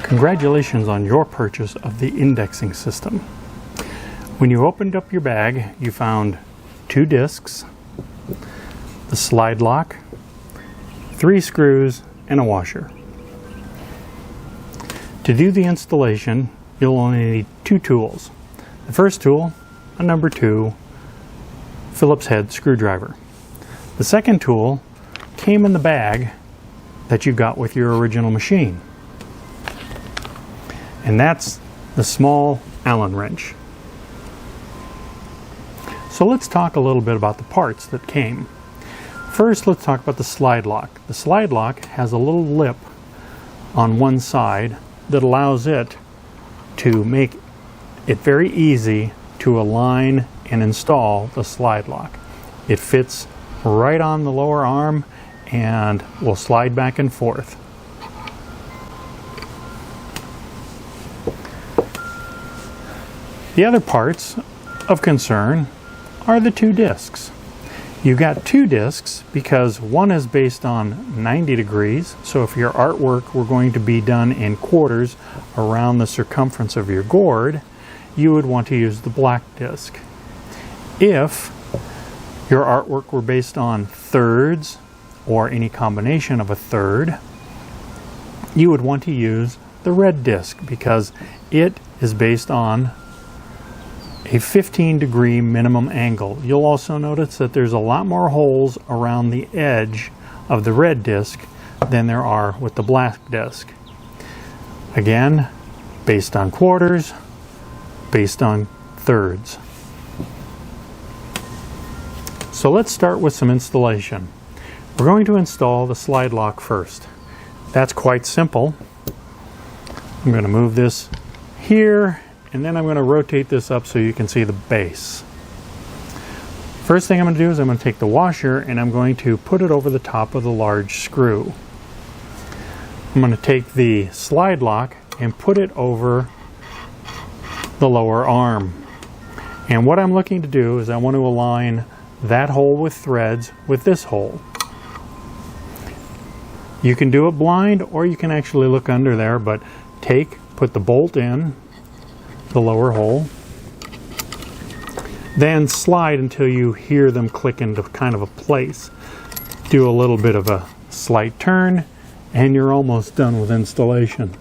Congratulations on your purchase of the indexing system. When you opened up your bag, you found 2 discs, the slide lock, 3 screws, and a washer. To do the installation, you'll only need 2 tools. The first tool, a number 2 Phillips head screwdriver. The second tool came in the bag that you got with your original machine, and that's the small Allen wrench. So let's talk a little bit about the parts that came. First, let's talk about the slide lock. The slide lock has a little lip on one side that allows it to make it very easy to align and install the slide lock. It fits right on the lower arm and will slide back and forth. The other parts of concern are the 2 discs. You got 2 discs because one is based on 90 degrees, so if your artwork were going to be done in quarters around the circumference of your gourd, you would want to use the black disc. If your artwork were based on thirds or any combination of a third, you would want to use the red disc because it is based on a 15-degree minimum angle. You'll also notice that there's a lot more holes around the edge of the red disc than there are with the black disc. Again, based on quarters, based on thirds. So let's start with some installation. We're going to install the slide lock first. That's quite simple. I'm going to move this here, and then I'm going to rotate this up so you can see the base. First thing I'm going to do is I'm going to take the washer and I'm going to put it over the top of the large screw. I'm going to take the slide lock and put it over the lower arm. And what I'm looking to do is I want to align that hole with threads with this hole. You can do it blind or you can actually look under there, but put the bolt in the lower hole, then slide until you hear them click into kind of a place. Do a little bit of a slight turn and you're almost done with installation.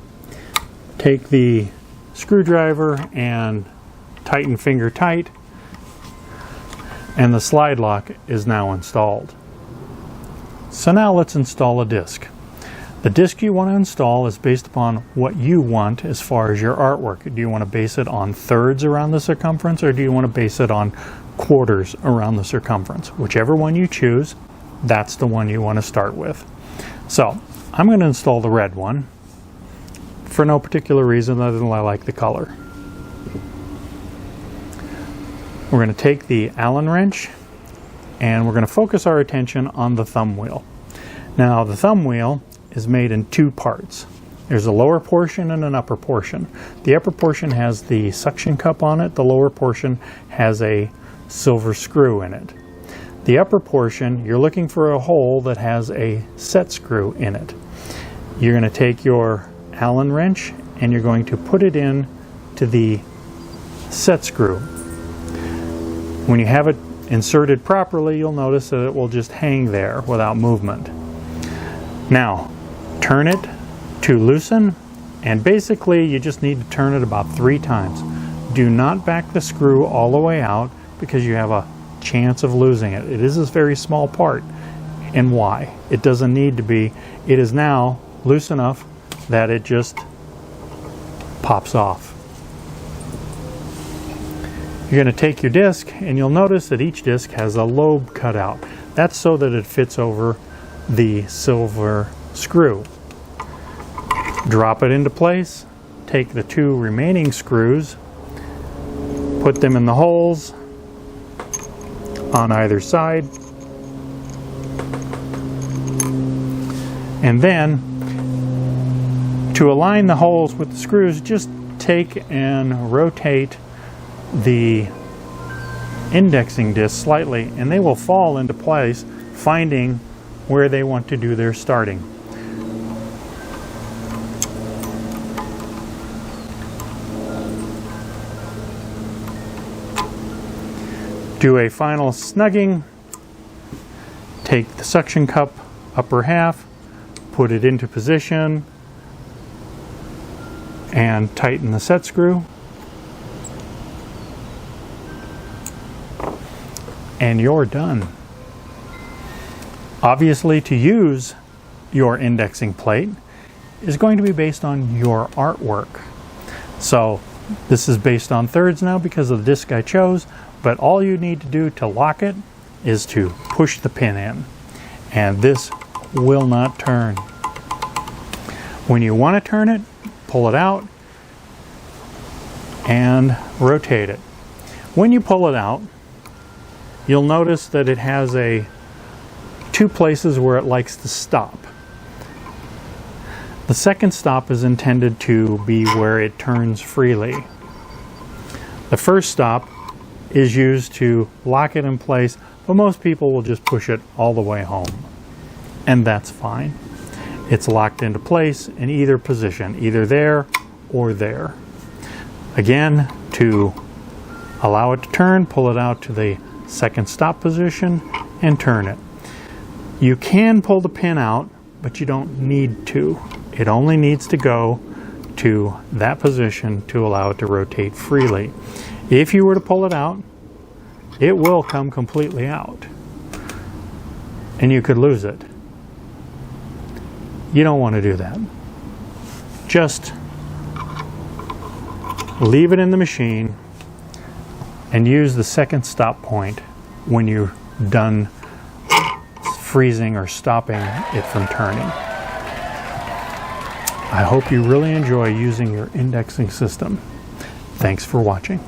Take the screwdriver and tighten finger tight, and the slide lock is now installed. So now let's install a disc. The disc you want to install is based upon what you want as far as your artwork. Do you want to base it on thirds around the circumference, or do you want to base it on quarters around the circumference? Whichever one you choose, that's the one you want to start with. So I'm going to install the red one for no particular reason other than I like the color. We're going to take the Allen wrench and we're going to focus our attention on the thumb wheel. Now the thumb wheel is made in 2 parts. There's a lower portion and an upper portion. The upper portion has the suction cup on it. The lower portion has a silver screw in it. The upper portion, you're looking for a hole that has a set screw in it. You're going to take your Allen wrench and you're going to put it in to the set screw. When you have it inserted properly, you'll notice that it will just hang there without movement. Now, turn it to loosen, and basically you just need to turn it about 3 times. Do not back the screw all the way out because you have a chance of losing it. It is a very small part. And why? It doesn't need to be. It is now loose enough that it just pops off. You're going to take your disc and you'll notice that each disc has a lobe cut out. That's so that it fits over the silver screw. Drop it into place, take the 2 remaining screws, put them in the holes on either side, and then to align the holes with the screws, just take and rotate the indexing disc slightly and they will fall into place, finding where they want to do their starting. do a final snugging, take the suction cup upper half, put it into position, and tighten the set screw. And you're done. Obviously, to use your indexing plate is going to be based on your artwork. So this is based on thirds now because of the disc I chose, but all you need to do to lock it is to push the pin in, and this will not turn. When you want to turn it, pull it out and rotate it. When you pull it out, you'll notice that it has two places where it likes to stop. The second stop is intended to be where it turns freely. The first stop is used to lock it in place, but most people will just push it all the way home. And that's fine. It's locked into place in either position, either there or there. Again, to allow it to turn, pull it out to the second stop position and turn it. You can pull the pin out, but you don't need to. It only needs to go to that position to allow it to rotate freely. If you were to pull it out, it will come completely out, and you could lose it. You don't want to do that. Just leave it in the machine and use the second stop point when you're done freezing or stopping it from turning. I hope you really enjoy using your indexing system. Thanks for watching.